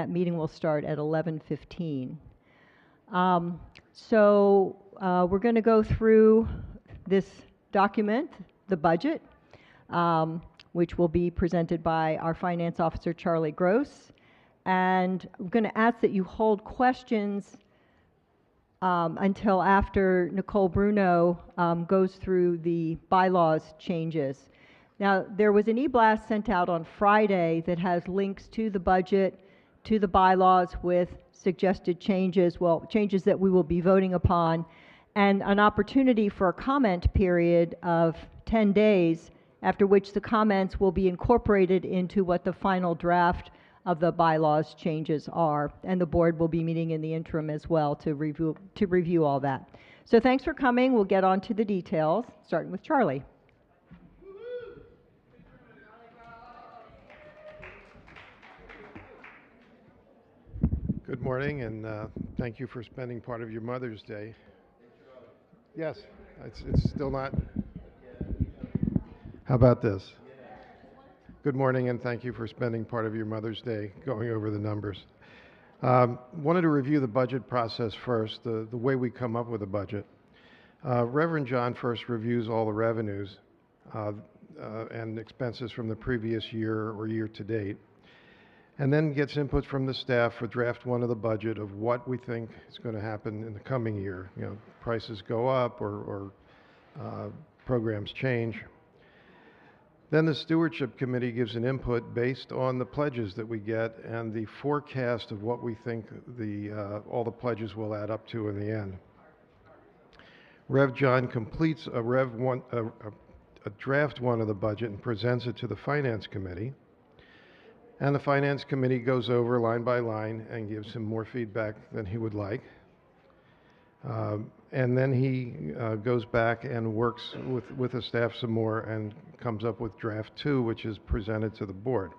that meeting will start at 11:15. We're going to go through this document, the budget, which will be presented by our Finance Officer, Charlie Gross. And I'm going to ask that you hold questions until after Nicole Bruno goes through the bylaws changes. Now, there was an e-blast sent out on Friday that has links to the budget, to the bylaws with suggested changes, well, changes that we will be voting upon, and an opportunity for a comment period of 10 days, after which the comments will be incorporated into what the final draft of the bylaws changes are. And the board will be meeting in the interim as well to review all that. So thanks for coming. We'll get on to the details, starting with Charlie. Good morning, and thank you for spending part of your Mother's Day. Yes, it's still not. How about this? Good morning, and thank you for spending part of your Mother's Day going over the numbers. Wanted to review the budget process first, the way we come up with a budget. Reverend John first reviews all the revenues and expenses from the previous year or year to date, and then gets input from the staff for draft one of the budget of what we think is going to happen in the coming year. You know, prices go up or programs change. Then the Stewardship Committee gives an input based on the pledges that we get and the forecast of what we think all the pledges will add up to in the end. Rev John completes a draft one of the budget and presents it to the Finance Committee. And the Finance Committee goes over line by line and gives him more feedback than he would like. And then he goes back and works with the staff some more and comes up with draft 2, which is presented to the board.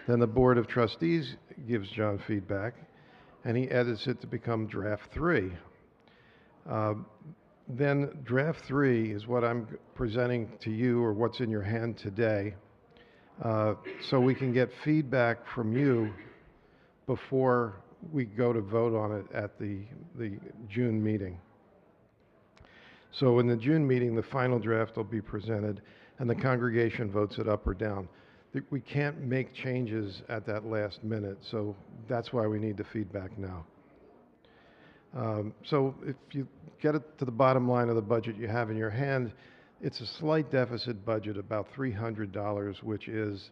Then the Board of Trustees gives John feedback, and he edits it to become draft 3. Then draft 3 is what I'm presenting to you, or what's in your hand today, so we can get feedback from you before we go to vote on it at the June meeting. So in the June meeting, the final draft will be presented, and the congregation votes it up or down. We can't make changes at that last minute, so that's why we need the feedback now. So if you get it to the bottom line of the budget you have in your hand, it's a slight deficit budget, about $300, which is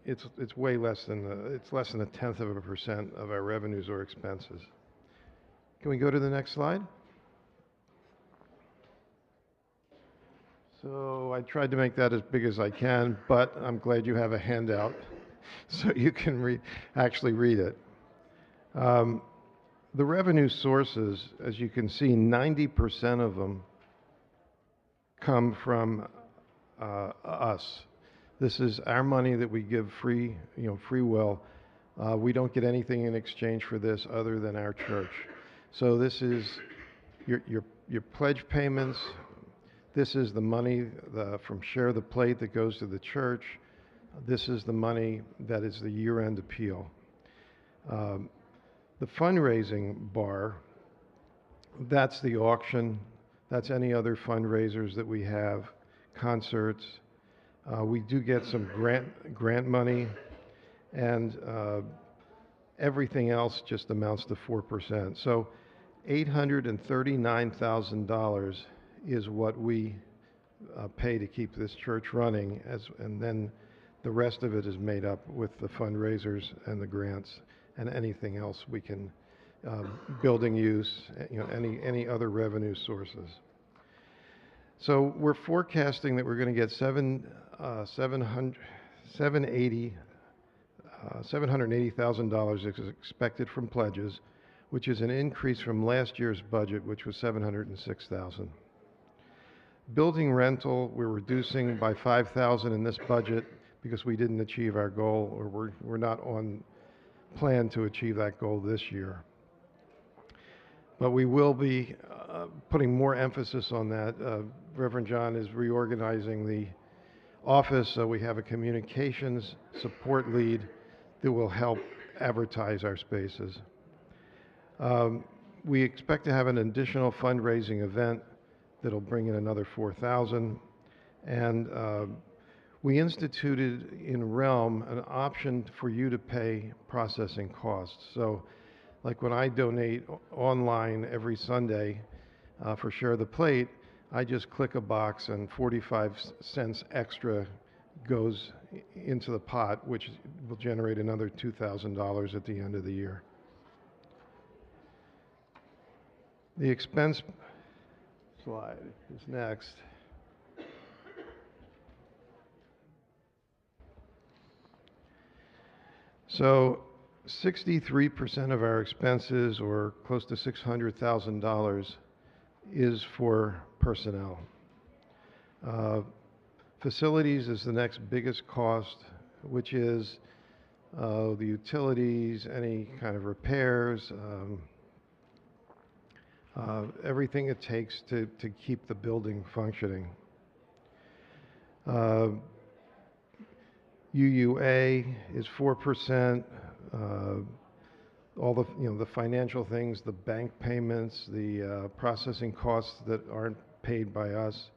it's way less than it's less than 0.1% of our revenues or expenses. Can we go to the next slide? So I tried to make that as big as I can, but I'm glad you have a handout so you can actually read it. The revenue sources, as you can see, 90% of them come from us. This is our money that we give free will. We don't get anything in exchange for this other than our church. So this is your pledge payments. This is the money from Share the Plate that goes to the church. This is the money that is the year-end appeal. The fundraising bar, that's the auction. That's any other fundraisers that we have, concerts. We do get some grant money, and everything else just amounts to 4%. So $839,000 is what we pay to keep this church running, and then the rest of it is made up with the fundraisers and the grants and anything else we can, building use, any other revenue sources. So we're forecasting that we're going to get $780,000 is expected from pledges, which is an increase from last year's budget, which was $706,000. Building rental, we're reducing by $5,000 in this budget because we didn't achieve our goal, or we're not on plan to achieve that goal this year. But we will be putting more emphasis on that. Reverend John is reorganizing the office, so we have a communications support lead that will help advertise our spaces. We expect to have an additional fundraising event that'll bring in another 4,000. And we instituted in Realm an option for you to pay processing costs. So like when I donate online every Sunday for Share the Plate, I just click a box and 45 cents extra goes into the pot, which will generate another $2,000 at the end of the year. The expense slide is next. So 63% of our expenses, or close to $600,000, is for personnel. Facilities is the next biggest cost, which is the utilities, any kind of repairs, everything it takes to keep the building functioning. UUA is 4%. All the the financial things, the bank payments, the processing costs that aren't paid by us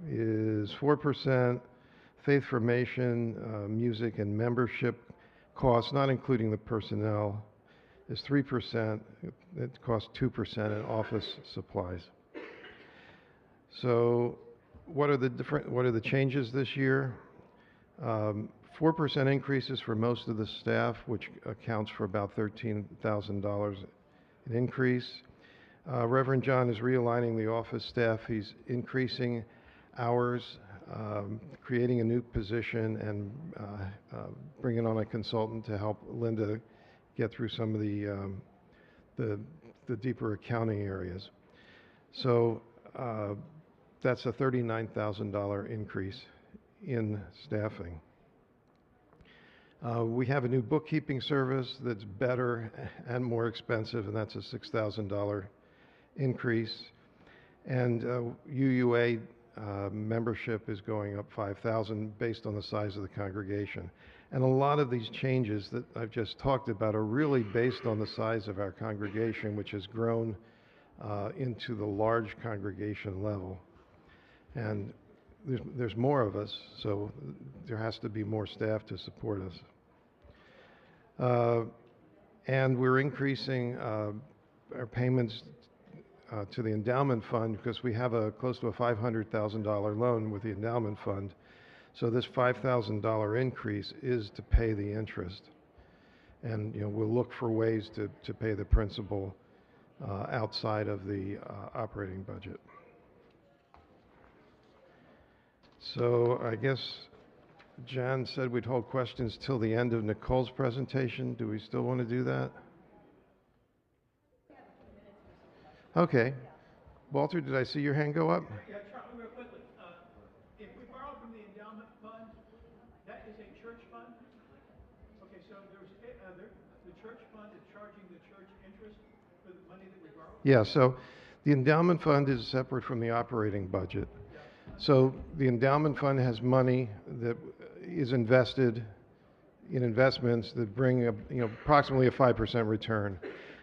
is 4%. Faith formation, music and membership costs, not including the personnel, is 3%. It costs 2% in office supplies. So what are the changes this year? 4% increases for most of the staff, which accounts for about $13,000 in increase. Reverend John is realigning the office staff. He's increasing hours, creating a new position, and bringing on a consultant to help Linda get through some of the deeper accounting areas. So that's a $39,000 increase in staffing. We have a new bookkeeping service that's better and more expensive, and that's a $6,000 increase. And UUA membership is going up $5,000 based on the size of the congregation. And a lot of these changes that I've just talked about are really based on the size of our congregation, which has grown into the large congregation level. And there's more of us, so there has to be more staff to support us. And we're increasing our payments to the endowment fund because we have close to a $500,000 loan with the endowment fund. So this $5,000 increase is to pay the interest. And we'll look for ways to pay the principal outside of the operating budget. So I guess Jan said we'd hold questions till the end of Nicole's presentation. Do we still want to do that? Okay. Walter, did I see your hand go up? Yeah, Charlie, real quickly. If we borrow from the endowment fund, that is a church fund? Okay, so the church fund is charging the church interest for the money that we borrow? Yeah, so the endowment fund is separate from the operating budget. So the endowment fund has money that is invested in investments that bring approximately a 5% return.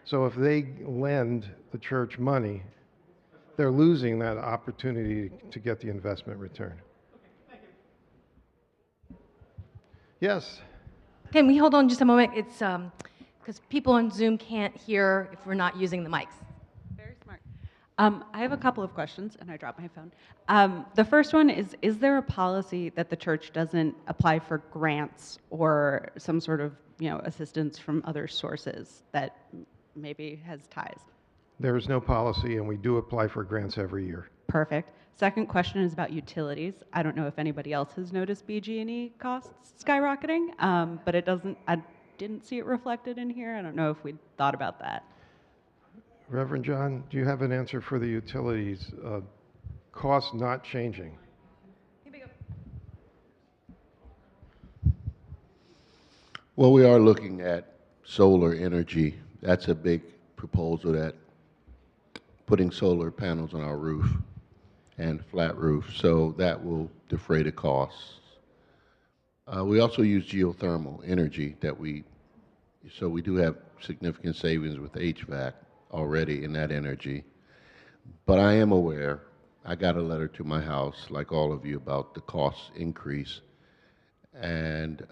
So if they lend the church money, they're losing that opportunity to get the investment return. Okay, thank you. Yes? Can we hold on just a moment? It's because people on Zoom can't hear if we're not using the mics. Very smart. I have a couple of questions, and I dropped my phone. The first one is there a policy that the church doesn't apply for grants or some sort of assistance from other sources that maybe has ties? There is no policy, and we do apply for grants every year. Perfect. Second question is about utilities. I don't know if anybody else has noticed BG&E costs skyrocketing, but I didn't see it reflected in here. I don't know if we thought about that. Reverend John, do you have an answer for the utilities? Costs not changing. Well, we are looking at solar energy. That's a big proposal, that putting solar panels on our roof and flat roof, so that will defray the costs. We also use geothermal energy so we do have significant savings with HVAC already in that energy. But I am aware, I got a letter to my house, like all of you, about the cost increase. And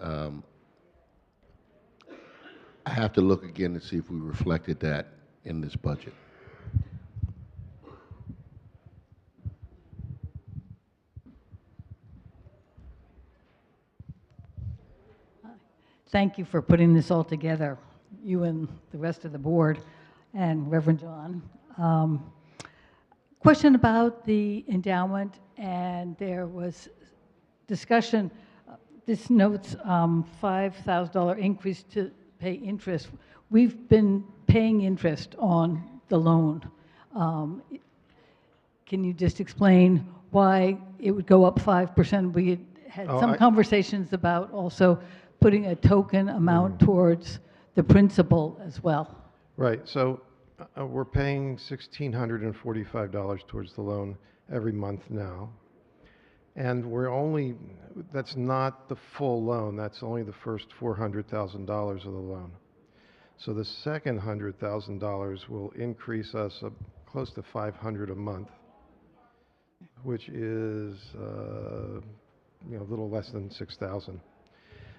I have to look again to see if we reflected that in this budget. Thank you for putting this all together, you and the rest of the board, and Reverend John. Question about the endowment, and there was discussion, this notes $5,000 increase to pay interest. We've been paying interest on the loan. Can you just explain why it would go up 5%? We had some conversations about also putting a token amount towards the principal as well. Right, so we're paying $1,645 towards the loan every month now. And that's not the full loan, that's only the first $400,000 of the loan. So the second $100,000 will increase us close to $500 a month, which is a little less than $6,000.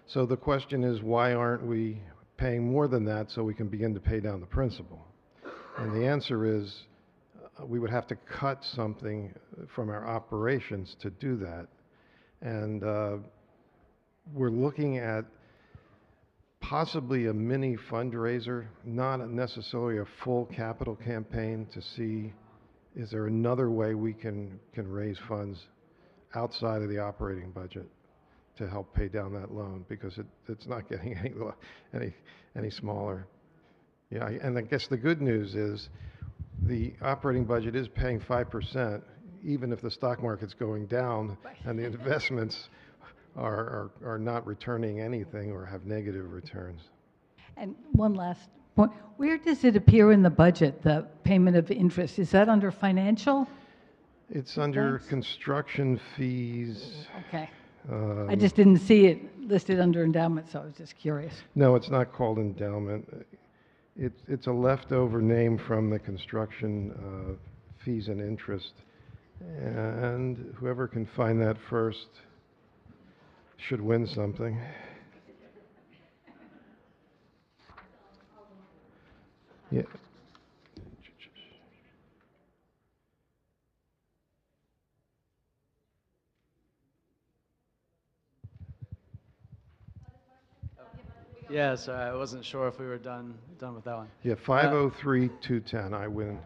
So the question is, why aren't we paying more than that so we can begin to pay down the principal? And the answer is, we would have to cut something from our operations to do that. And we're looking at possibly a mini fundraiser, not necessarily a full capital campaign, to see is there another way we can raise funds outside of the operating budget to help pay down that loan, because it's not getting any smaller. Yeah, and I guess the good news is the operating budget is paying 5%, even if the stock market's going down and the investments are not returning anything or have negative returns. And one last point, where does it appear in the budget, the payment of interest? Is that under financial? It's under construction fees. Okay. I just didn't see it listed under endowment, so I was just curious. No, it's not called endowment. It's a leftover name from the construction fees and interest. And whoever can find that first should win something. Yeah. Yeah, so I wasn't sure if we were done with that one. Yeah, 503-210, I win.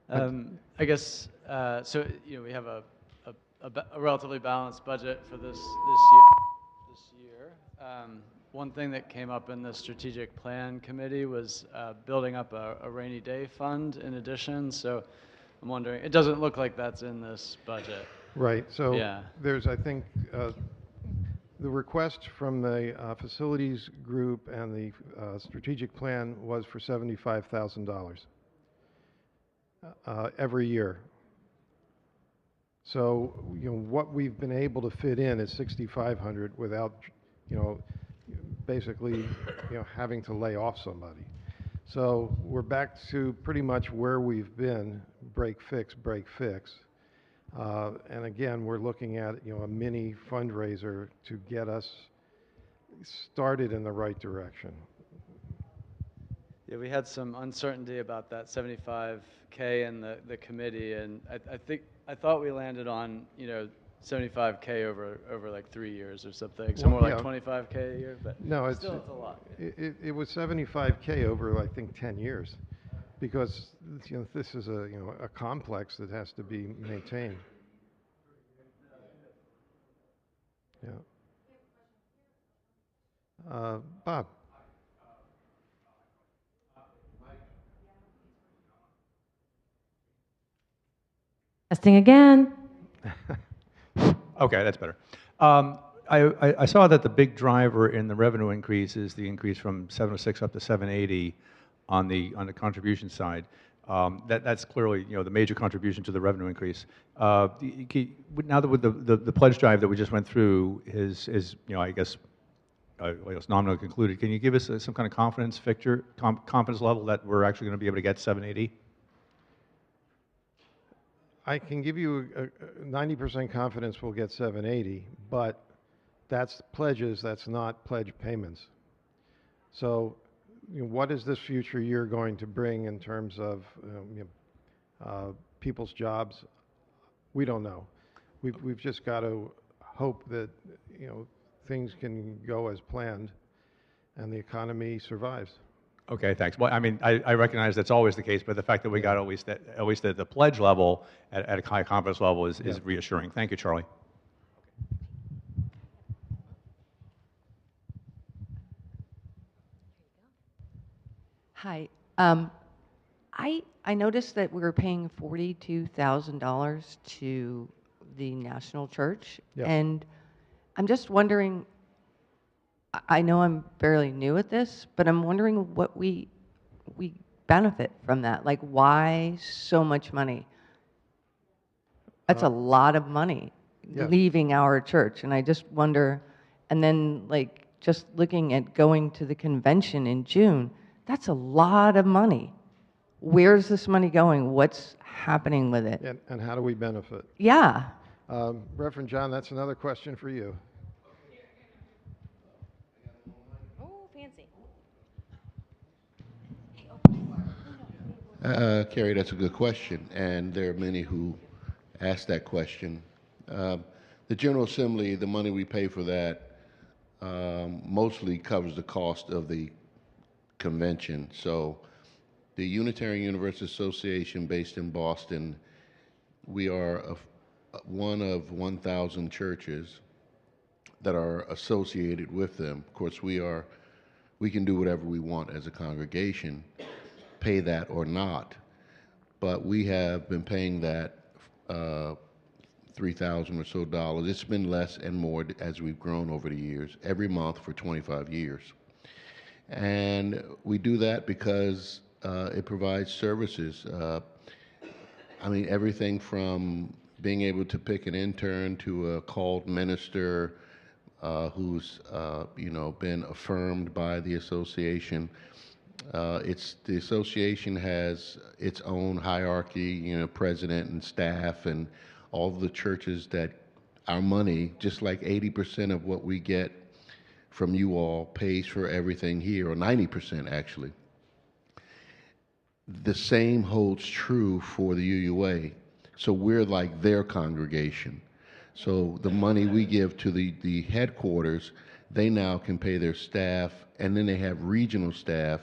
I guess, so, we have a relatively balanced budget for this year. One thing that came up in the strategic plan committee was building up a rainy day fund in addition. So I'm wondering, it doesn't look like that's in this budget. Right, so Yeah. there's, I think, the request from the facilities group and the strategic plan was for $75,000 every year. So, what we've been able to fit in is $6,500 without, basically, having to lay off somebody. So we're back to pretty much where we've been, break, fix, break, fix. And again, we're looking at, a mini fundraiser to get us started in the right direction. Yeah, we had some uncertainty about that 75K in the committee, and I thought we landed on 75K over like 3 years or something, so more like 25K a year. But no, still, it's a lot. It was 75K over, I think, 10 years, because this is a complex that has to be maintained. Yeah. Bob. Testing again. Okay, that's better. I saw that the big driver in the revenue increase is the increase from 706 up to 780 on the contribution side. That's clearly, the major contribution to the revenue increase. Now that with the pledge drive that we just went through is I guess nominally concluded, can you give us some kind of confidence confidence level that we're actually going to be able to get 780? I can give you a 90% confidence we'll get 780, but that's pledges, that's not pledge payments. So, what is this future year going to bring in terms of people's jobs? We don't know. We've just got to hope that things can go as planned and the economy survives. Okay, thanks. Well, I mean, I recognize that's always the case, but the fact that we got at least at the pledge level, at a high confidence level, is reassuring. Thank you, Charlie. Hi. I noticed that we were paying $42,000 to the National Church, and I'm just wondering. I know I'm fairly new at this, but I'm wondering what we benefit from that. Like, why so much money? That's a lot of money leaving our church, and I just wonder. And then, like, just looking at going to the convention in June, that's a lot of money. Where's this money going? What's happening with it? And how do we benefit? Yeah. Reverend John, that's another question for you. Carrie, that's a good question, and there are many who ask that question. The General Assembly, the money we pay for that mostly covers the cost of the convention. So the Unitarian Universalist Association based in Boston, we are one of 1,000 churches that are associated with them. Of course, we can do whatever we want as a congregation, pay that or not, but we have been paying that $3,000 or so dollars. It's been less and more as we've grown over the years, every month for 25 years. And we do that because it provides services. I mean, everything from being able to pick an intern to a called minister who's been affirmed by the association. The association has its own hierarchy, president and staff, and all of the churches that our money, just like 80% of what we get from you all, pays for everything here, or 90% actually. The same holds true for the UUA. So we're like their congregation. So the money we give to the headquarters, they now can pay their staff, and then they have regional staff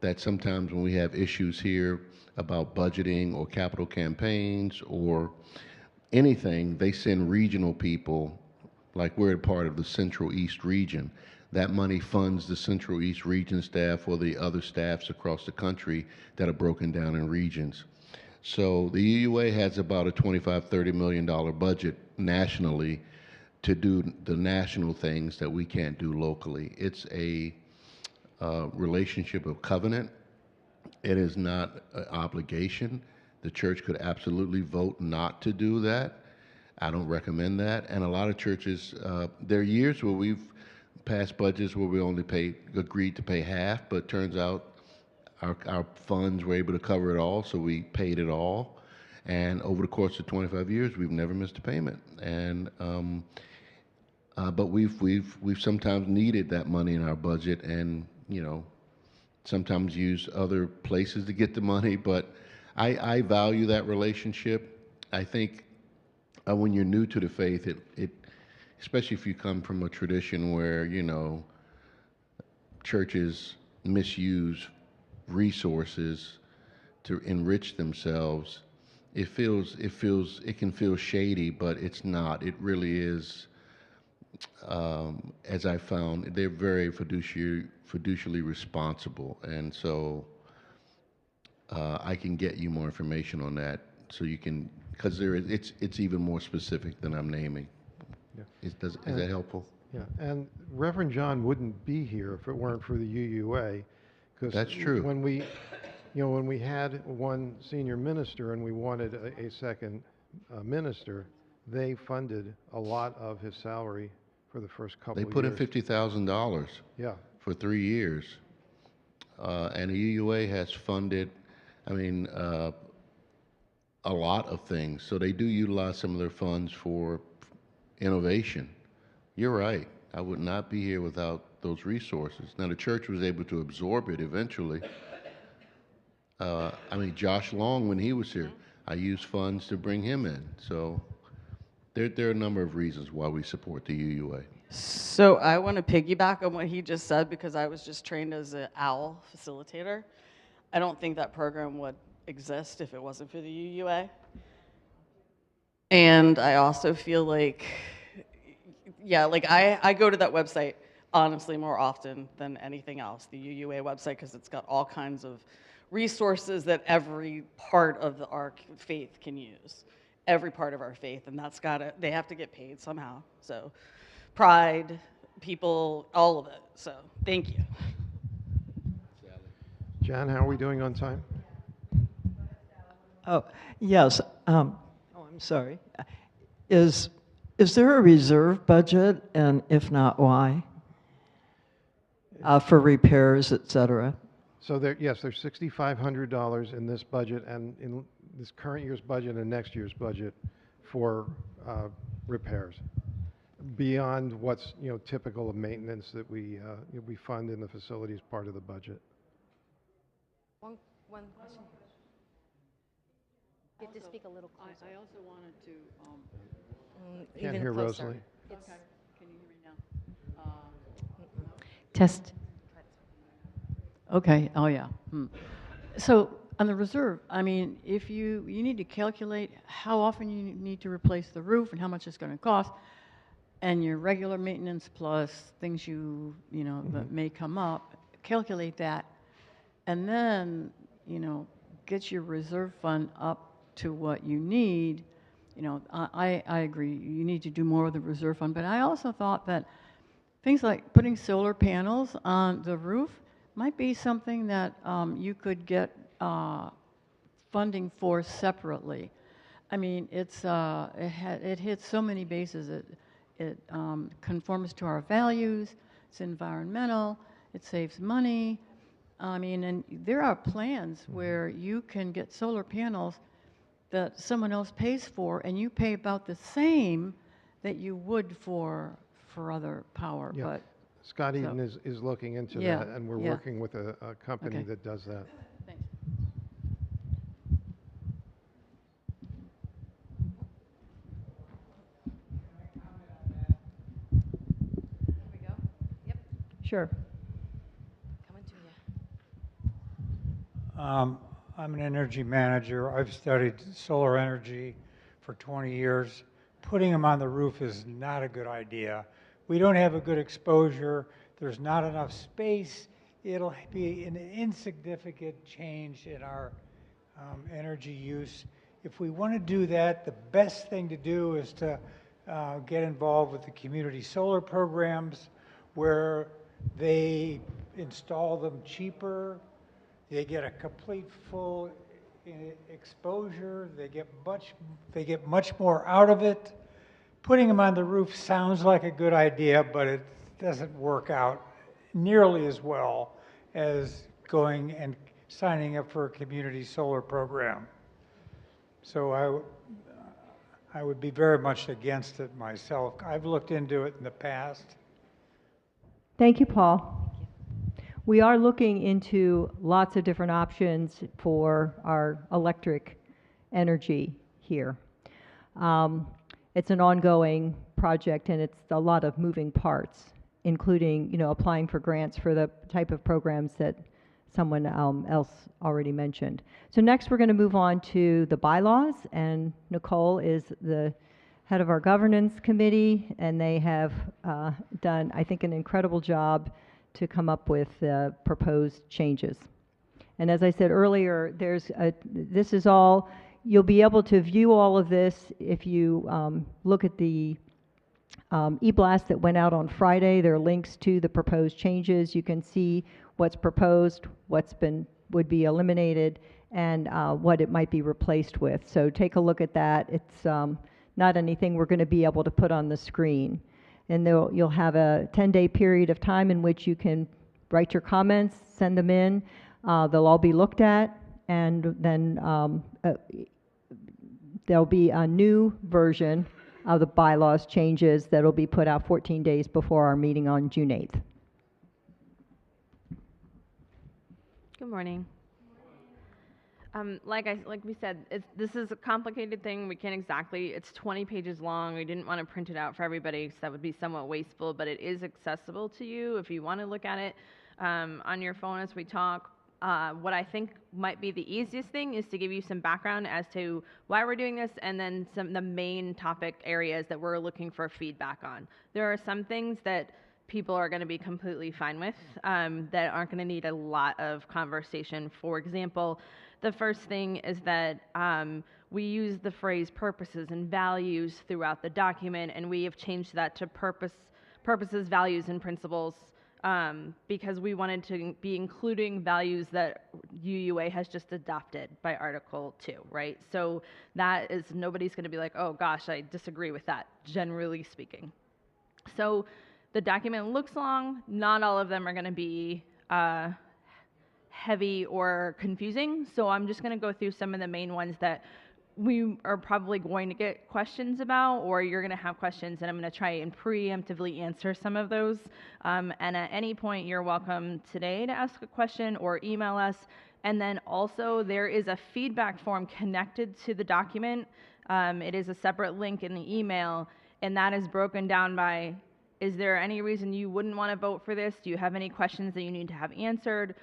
that sometimes when we have issues here about budgeting or capital campaigns or anything, they send regional people, like we're a part of the Central East region. That money funds the Central East region staff or the other staffs across the country that are broken down in regions. So the UUA has about a $25–30 million budget nationally to do the national things that we can't do locally. It's a relationship of covenant. It is not an obligation. The church could absolutely vote not to do that. I don't recommend that. And a lot of churches, there are years where we've passed budgets where we only agreed to pay half, but it turns out our funds were able to cover it all, so we paid it all. And over the course of 25 years, we've never missed a payment. And but we've sometimes needed that money in our budget, and sometimes use other places to get the money. But I value that relationship. I think when you're new to the faith, it especially if you come from a tradition where churches misuse resources to enrich themselves, it can feel shady, but it's not. It really is. As I found, they're very fiduciarily responsible, and so I can get you more information on that, so you can, because it's even more specific than I'm naming. Yeah. Is that helpful? Yeah, and Reverend John wouldn't be here if it weren't for the UUA. That's true. When You know, when we had one senior minister and we wanted a second minister, they funded a lot of his salary for the first couple They of put in years. $50,000 Yeah. for 3 years. And the UUA has funded, a lot of things. So they do utilize some of their funds for innovation. You're right. I would not be here without those resources. Now, the church was able to absorb it eventually. Josh Long, when he was here, I used funds to bring him in. So there are a number of reasons why we support the UUA. So I want to piggyback on what he just said because I was just trained as an OWL facilitator. I don't think that program would exist if it wasn't for the UUA. And I also feel like, I go to that website honestly more often than anything else, the UUA website, because it's got all kinds of resources that every part of our faith can use. Every part of our faith, and they have to get paid somehow. So pride, people, all of it. So thank you. John, how are we doing on time? Oh, yes. I'm sorry. Is there a reserve budget, and if not, why? For repairs, et cetera? So yes, there's $6,500 in this budget and in this current year's budget and next year's budget for repairs, beyond what's typical of maintenance that we fund in the facilities part of the budget. One question. You have to speak a little closer. I also wanted to. Can't Even hear closer. Rosalie. Okay. Can you hear me now? Test. Okay, oh yeah. So on the reserve, if you need to calculate how often you need to replace the roof and how much it's going to cost, and your regular maintenance plus things that may come up, calculate that, and then, get your reserve fund up to what you need. I agree, you need to do more with the reserve fund, but I also thought that things like putting solar panels on the roof might be something that you could get funding for separately. It hits so many bases. It conforms to our values, it's environmental, it saves money. And there are plans where you can get solar panels that someone else pays for, and you pay about the same that you would for other power. Yeah. But Scott Eden is looking into that, and we're working with a company that does that. Thanks. Here we go. Yep. Sure. Coming to you. I'm an energy manager. I've studied solar energy for 20 years. Putting them on the roof is not a good idea. We don't have a good exposure. There's not enough space. It'll be an insignificant change in our energy use. If we want to do that, the best thing to do is to get involved with the community solar programs where they install them cheaper. They get a complete full exposure. They get much more out of it. Putting them on the roof sounds like a good idea, but it doesn't work out nearly as well as going and signing up for a community solar program. So I would be very much against it myself. I've looked into it in the past. Thank you, Paul. We are looking into lots of different options for our electric energy here. It's an ongoing project, and it's a lot of moving parts, including, applying for grants for the type of programs that someone else already mentioned. So next we're going to move on to the bylaws, and Nicole is the head of our governance committee, and they have done, I think, an incredible job to come up with proposed changes. And as I said earlier, this is all, you'll be able to view all of this if you look at the e-blast that went out on Friday. There are links to the proposed changes. You can see what's proposed, what's been would be eliminated and what it might be replaced with. So take a look at that. It's not anything we're going to be able to put on the screen. And you'll have a 10-day period of time in which you can write your comments, send them in. They'll all be looked at, and then there'll be a new version of the bylaws changes that'll be put out 14 days before our meeting on June 8th. Good morning. Like we said, this is a complicated thing. We can't exactly, it's 20 pages long. We didn't want to print it out for everybody because that would be somewhat wasteful, but it is accessible to you if you want to look at it on your phone as we talk. What I think might be the easiest thing is to give you some background as to why we're doing this and then some of the main topic areas that we're looking for feedback on. There are some things that people are going to be completely fine with that aren't going to need a lot of conversation. For example, the first thing is that we use the phrase purposes and values throughout the document, and we have changed that to purposes, values, and principles because we wanted to be including values that UUA has just adopted by Article 2, right? So that is, nobody's going to be like, oh gosh, I disagree with that, generally speaking. So the document looks long. Not all of them are going to be heavy or confusing. So I'm just going to go through some of the main ones that we are probably going to get questions about, or you're going to have questions, and I'm going to try and preemptively answer some of those. And at any point, you're welcome today to ask a question or email us. And then also, there is a feedback form connected to the document. It is a separate link in the email, and that is broken down by, is there any reason you wouldn't want to vote for this? Do you have any questions that you need to have answered?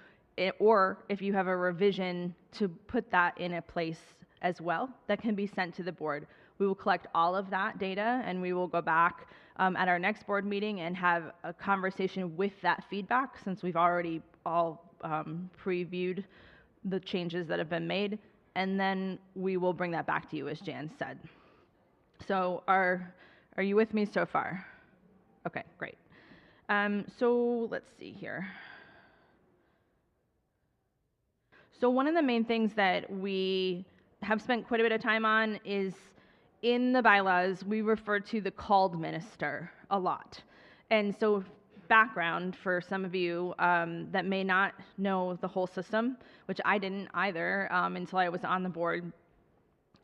Or if you have a revision, to put that in a place as well that can be sent to the board. We will collect all of that data, and we will go back at our next board meeting and have a conversation with that feedback, since we've already all previewed the changes that have been made, and then we will bring that back to you, as Jan said. So are you with me so far? Okay, great. So let's see here. So one of the main things that we have spent quite a bit of time on is, in the bylaws, we refer to the called minister a lot. And so background for some of you that may not know the whole system, which I didn't either until I was on the board,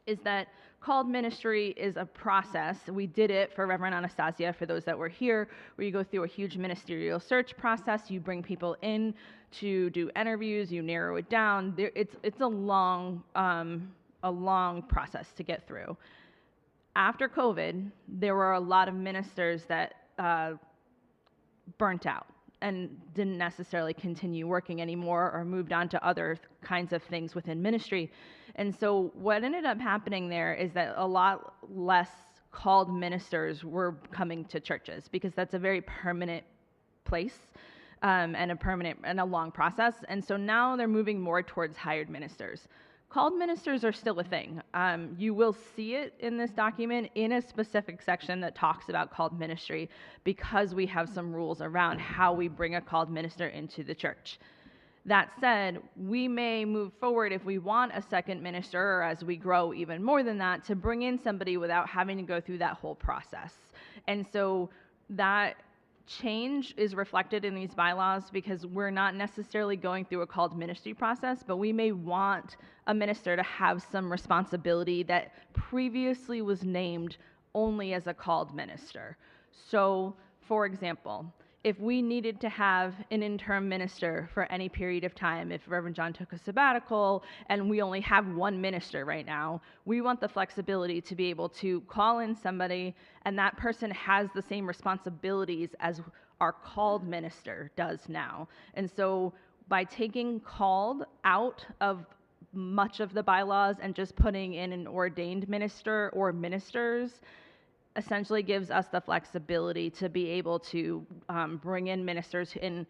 is that called ministry is a process. We did it for Reverend Anastasia, for those that were here, where you go through a huge ministerial search process. You bring people in to do interviews, you narrow it down. It's a long process to get through. After COVID, there were a lot of ministers that burnt out and didn't necessarily continue working anymore or moved on to other kinds of things within ministry. And so what ended up happening there is that a lot less called ministers were coming to churches, because that's a very permanent place and a long process. And so now they're moving more towards hired ministers. Called ministers are still a thing. You will see it in this document in a specific section that talks about called ministry, because we have some rules around how we bring a called minister into the church. That said, we may move forward if we want a second minister, or as we grow even more than that, to bring in somebody without having to go through that whole process. And so that change is reflected in these bylaws, because we're not necessarily going through a called ministry process, but we may want a minister to have some responsibility that previously was named only as a called minister. So, for example, if we needed to have an interim minister for any period of time, if Reverend John took a sabbatical and we only have one minister right now, we want the flexibility to be able to call in somebody, and that person has the same responsibilities as our called minister does now. And so by taking called out of much of the bylaws and just putting in an ordained minister or ministers, essentially gives us the flexibility to be able to bring in ministers and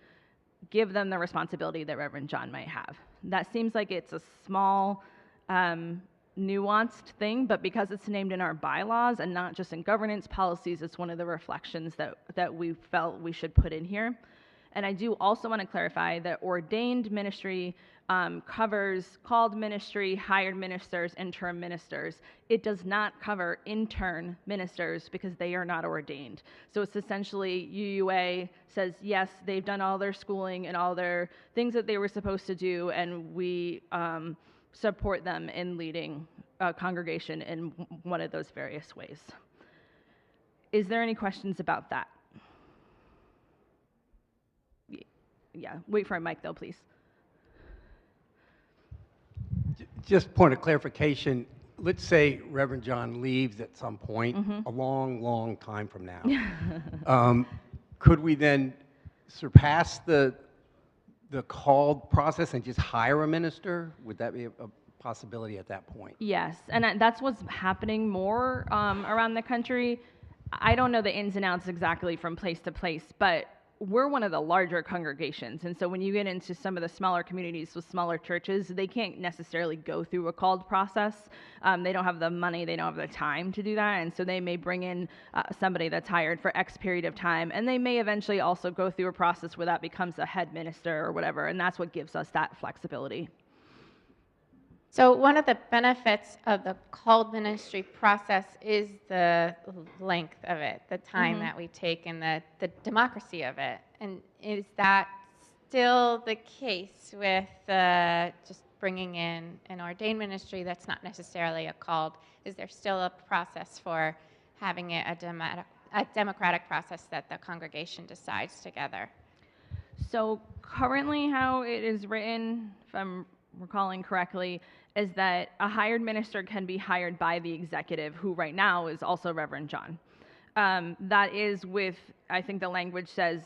give them the responsibility that Reverend John might have. That seems like it's a small, nuanced thing, but because it's named in our bylaws and not just in governance policies, it's one of the reflections that we felt we should put in here. And I do also want to clarify that ordained ministry covers called ministry, hired ministers, interim ministers. It does not cover intern ministers because they are not ordained. So it's essentially UUA says, yes, they've done all their schooling and all their things that they were supposed to do, and we support them in leading a congregation in one of those various ways. Is there any questions about that? Yeah, wait for a mic though, please. Just point of clarification, let's say Reverend John leaves at some point, a long, long time from now. Could we then surpass the called process and just hire a minister? Would that be a possibility at that point? Yes, and that's what's happening more around the country. I don't know the ins and outs exactly from place to place, but we're one of the larger congregations, and so when you get into some of the smaller communities with smaller churches, they can't necessarily go through a called process. They don't have the money, they don't have the time to do that, and so they may bring in somebody that's hired for X period of time, and they may eventually also go through a process where that becomes a head minister or whatever, and that's what gives us that flexibility. So one of the benefits of the called ministry process is the length of it, the time that we take, and the democracy of it. And is that still the case with just bringing in an ordained ministry that's not necessarily a called? Is there still a process for having it a democratic process that the congregation decides together? So currently how it is written, if I'm recalling correctly, is that a hired minister can be hired by the executive, who right now is also Reverend John. That is with, I think the language says,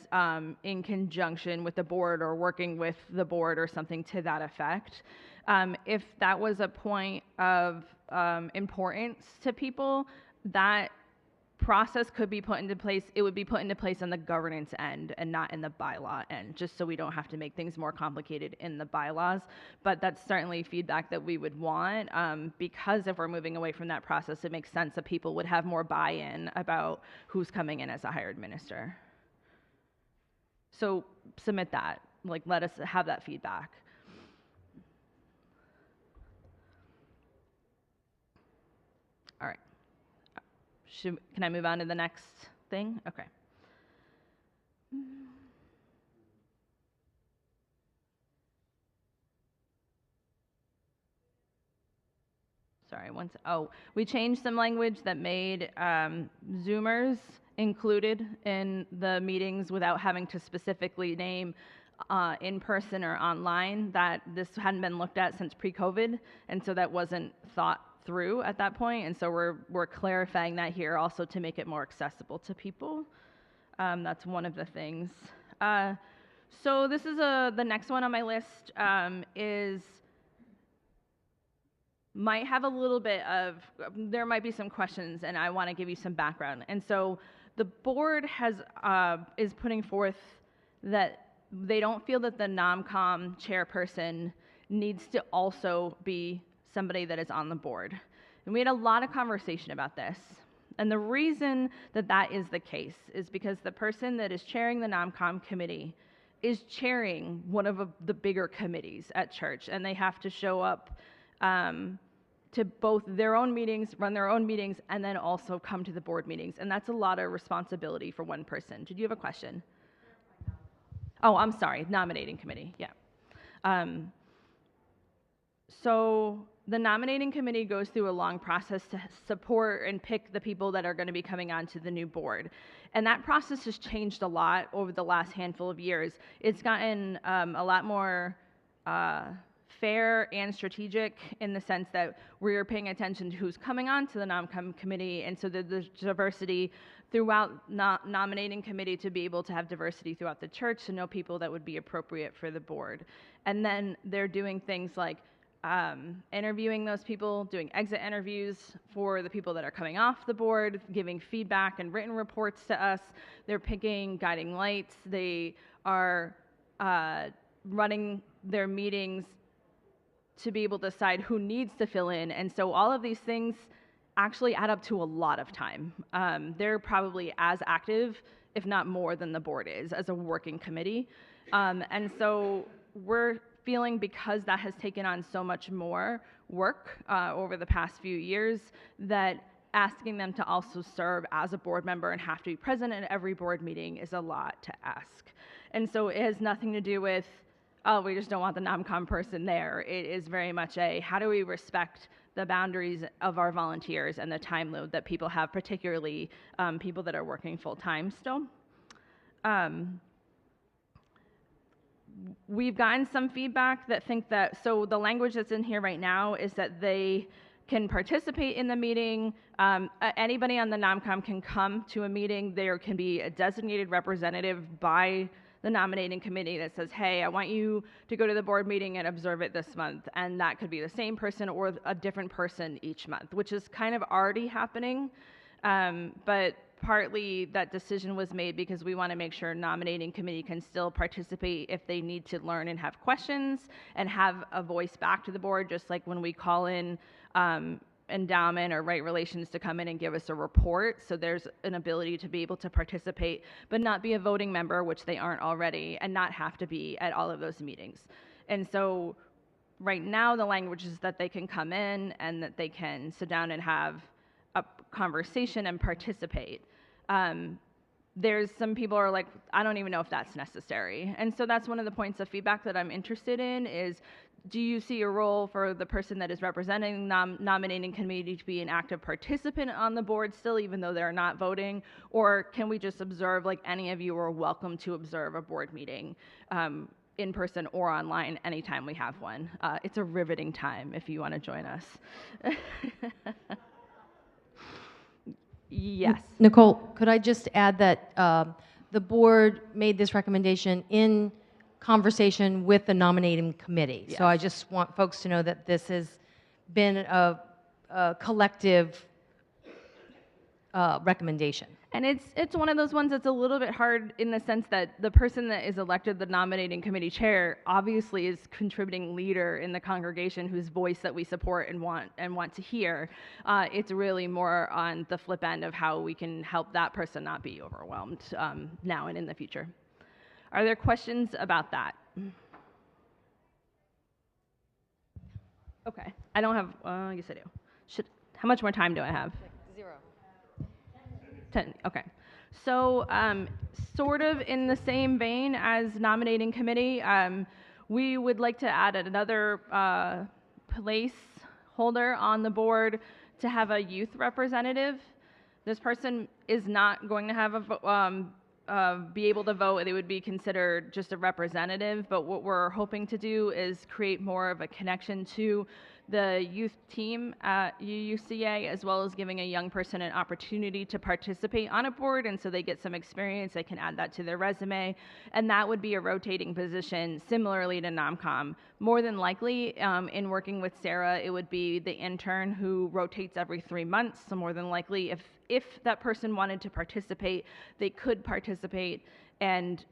in conjunction with the board or working with the board or something to that effect. If that was a point of importance to people, that process could be put into place. It would be put into place on the governance end and not in the bylaw end, just so we don't have to make things more complicated in the bylaws. But that's certainly feedback that we would want, because if we're moving away from that process, it makes sense that people would have more buy-in about who's coming in as a hired minister. So submit that, like, let us have that feedback. All right. Can I move on to the next thing? Okay. Sorry, we changed some language that made Zoomers included in the meetings without having to specifically name in person or online. That this hadn't been looked at since pre-COVID, and so that wasn't thought through at that point, and so we're clarifying that here also to make it more accessible to people. That's one of the things. So this is the next one on my list, might have a little bit of, there might be some questions, and I want to give you some background. And so the board is putting forth that they don't feel that the NOMCOM chairperson needs to also be somebody that is on the board. And we had a lot of conversation about this. And the reason that that is the case is because the person that is chairing the NOMCOM committee is chairing one of the bigger committees at church, and they have to show up to both their own meetings, run their own meetings, and then also come to the board meetings. And that's a lot of responsibility for one person. Did you have a question? Oh, I'm sorry, nominating committee, yeah. So the nominating committee goes through a long process to support and pick the people that are going to be coming onto the new board. And that process has changed a lot over the last handful of years. It's gotten a lot more fair and strategic in the sense that we're paying attention to who's coming onto the NOMCOM committee, and so there's diversity throughout nominating committee to be able to have diversity throughout the church to know people that would be appropriate for the board. And then they're doing things like interviewing those people, doing exit interviews for the people that are coming off the board, giving feedback and written reports to us. They're picking guiding lights. They are running their meetings to be able to decide who needs to fill in. And so all of these things actually add up to a lot of time. They're probably as active, if not more, than the board is as a working committee. And so we're feeling, because that has taken on so much more work over the past few years, that asking them to also serve as a board member and have to be present at every board meeting is a lot to ask. And so it has nothing to do with, oh, we just don't want the NomCom person there. It is very much a, how do we respect the boundaries of our volunteers and the time load that people have, particularly people that are working full-time still. We've gotten some feedback that think that, so the language that's in here right now is that they can participate in the meeting. Anybody on the NomCom can come to a meeting. There can be a designated representative by the nominating committee that says, hey, I want you to go to the board meeting and observe it this month. And that could be the same person or a different person each month, which is kind of already happening. But partly that decision was made because we want to make sure nominating committee can still participate if they need to learn and have questions and have a voice back to the board, just like when we call in endowment or right relations to come in and give us a report. So there's an ability to be able to participate, but not be a voting member, which they aren't already, and not have to be at all of those meetings. And so right now the language is that they can come in and that they can sit down and have a conversation and participate. There's some people are like, I don't even know if that's necessary. And so that's one of the points of feedback that I'm interested in is, do you see a role for the person that is representing nominating committee to be an active participant on the board still, even though they're not voting? Or can we just observe, like any of you are welcome to observe a board meeting in person or online anytime we have one? It's a riveting time if you want to join us. Yes. Nicole, could I just add that the board made this recommendation in conversation with the nominating committee. Yes. So I just want folks to know that this has been a collective recommendation. And it's one of those ones that's a little bit hard in the sense that the person that is elected the nominating committee chair obviously is contributing leader in the congregation whose voice that we support and want to hear. It's really more on the flip end of how we can help that person not be overwhelmed now and in the future. Are there questions about that? Okay, I don't have, yes I do. How much more time do I have? 10, okay. So sort of in the same vein as nominating committee, we would like to add another placeholder on the board to have a youth representative. This person is not going to have be able to vote. They would be considered just a representative, but what we're hoping to do is create more of a connection to the youth team at UUCA, as well as giving a young person an opportunity to participate on a board, and so they get some experience. They can add that to their resume, and that would be a rotating position similarly to NomCom. More than likely, in working with Sarah, it would be the intern who rotates every 3 months, so more than likely if that person wanted to participate, they could participate and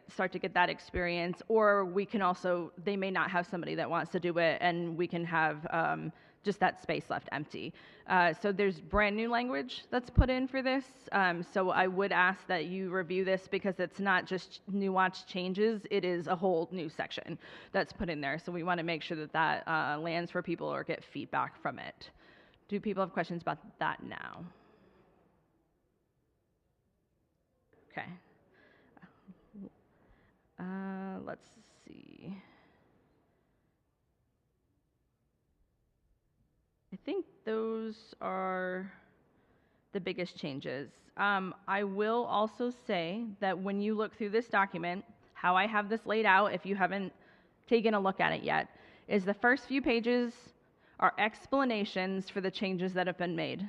start to get that experience, or we can also, they may not have somebody that wants to do it, and we can have just that space left empty. So there's brand new language that's put in for this, so I would ask that you review this because it's not just nuanced changes, it is a whole new section that's put in there, so we want to make sure that that lands for people or get feedback from it. Do people have questions about that now? Okay. Let's see. I think those are the biggest changes. I will also say that when you look through this document, how I have this laid out, if you haven't taken a look at it yet, is the first few pages are explanations for the changes that have been made.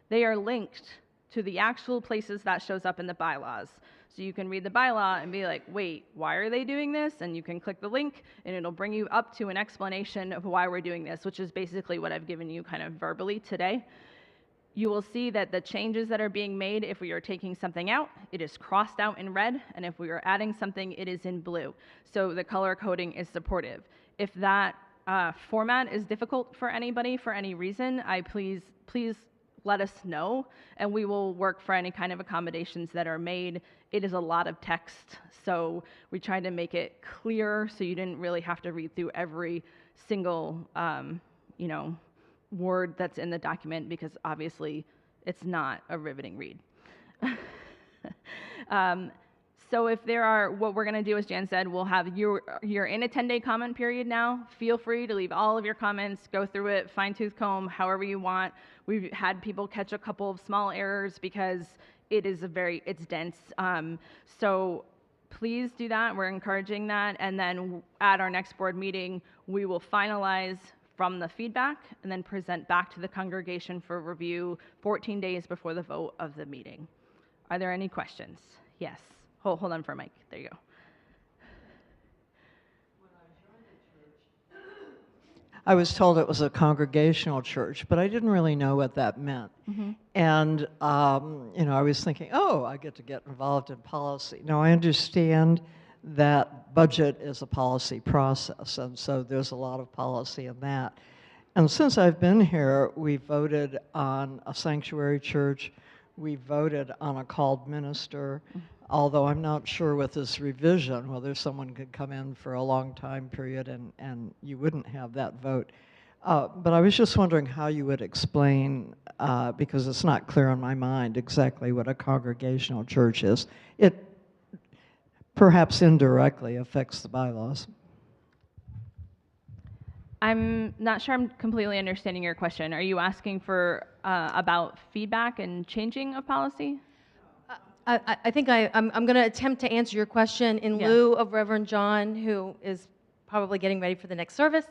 They are linked to the actual places that shows up in the bylaws. So you can read the bylaw and be like, wait, why are they doing this? And you can click the link and it'll bring you up to an explanation of why we're doing this, which is basically what I've given you kind of verbally today. You will see that the changes that are being made, if we are taking something out, it is crossed out in red, and if we are adding something, it is in blue. So the color coding is supportive. If that format is difficult for anybody for any reason, please let us know, and we will work for any kind of accommodations that are made. It is a lot of text, so we tried to make it clear so you didn't really have to read through every single, word that's in the document, because obviously it's not a riveting read. So if there are, what we're going to do, as Jan said, we'll have you're in a 10-day comment period now. Feel free to leave all of your comments, go through it, fine-tooth comb, however you want. We've had people catch a couple of small errors because it's dense. So please do that. We're encouraging that. And then at our next board meeting, we will finalize from the feedback and then present back to the congregation for review 14 days before the vote of the meeting. Are there any questions? Yes. Hold on for a mic. There you go. I was told it was a congregational church, but I didn't really know what that meant. Mm-hmm. And, I was thinking, oh, I get to get involved in policy. Now, I understand that budget is a policy process, and so there's a lot of policy in that. And since I've been here, we voted on a sanctuary church. We voted on a called minister, although I'm not sure with this revision whether someone could come in for a long time period and you wouldn't have that vote. But I was just wondering how you would explain, because it's not clear in my mind exactly what a congregational church is. It perhaps indirectly affects the bylaws. I'm not sure I'm completely understanding your question. Are you asking for about feedback and changing of policy? I think I'm going to attempt to answer your question in lieu of Reverend John, who is probably getting ready for the next service,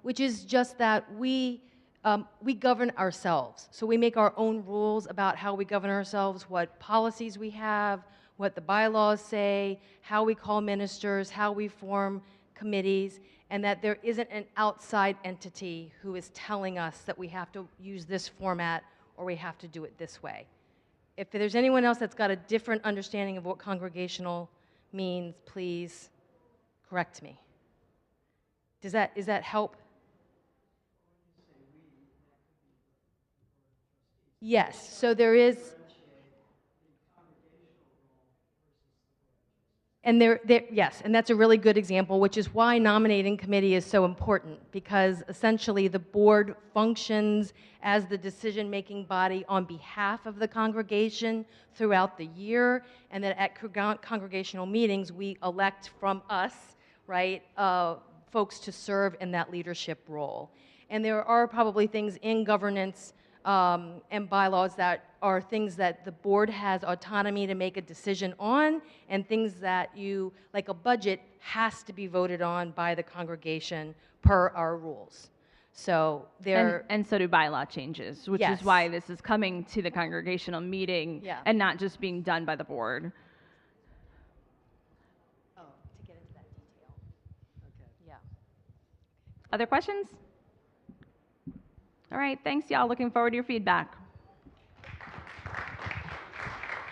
which is just that we govern ourselves. So we make our own rules about how we govern ourselves, what policies we have, what the bylaws say, how we call ministers, how we form committees, and that there isn't an outside entity who is telling us that we have to use this format or we have to do it this way. If there's anyone else that's got a different understanding of what congregational means, please correct me. Is that help? Yes, so there is, and yes, and that's a really good example, which is why nominating committee is so important, because essentially the board functions as the decision-making body on behalf of the congregation throughout the year, and that at congregational meetings we elect from us, right, folks to serve in that leadership role. And there are probably things in governance and bylaws that are things that the board has autonomy to make a decision on, and things that like a budget, has to be voted on by the congregation per our rules. So and so do bylaw changes, which is why this is coming to the congregational meeting and not just being done by the board. Oh, to get into that detail. Okay. Yeah. Other questions? All right, thanks y'all. Looking forward to your feedback.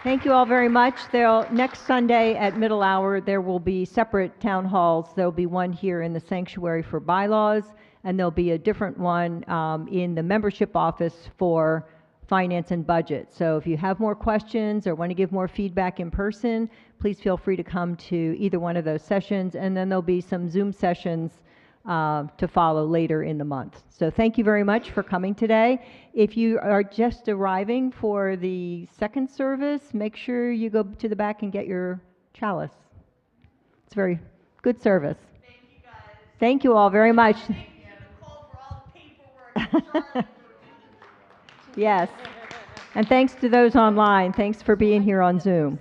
Thank you all very much. Next Sunday at middle hour, there will be separate town halls. There'll be one here in the sanctuary for bylaws, and there'll be a different one in the membership office for finance and budget. So if you have more questions or want to give more feedback in person, please feel free to come to either one of those sessions, and then there'll be some Zoom sessions to follow later in the month. So thank you very much for coming today. If you are just arriving for the second service, make sure you go to the back and get your chalice. It's a very good service. Thank you guys. Thank you all very much. Thank you, Nicole, for all the paperwork. Yes. And thanks to those online. Thanks for being here on Zoom.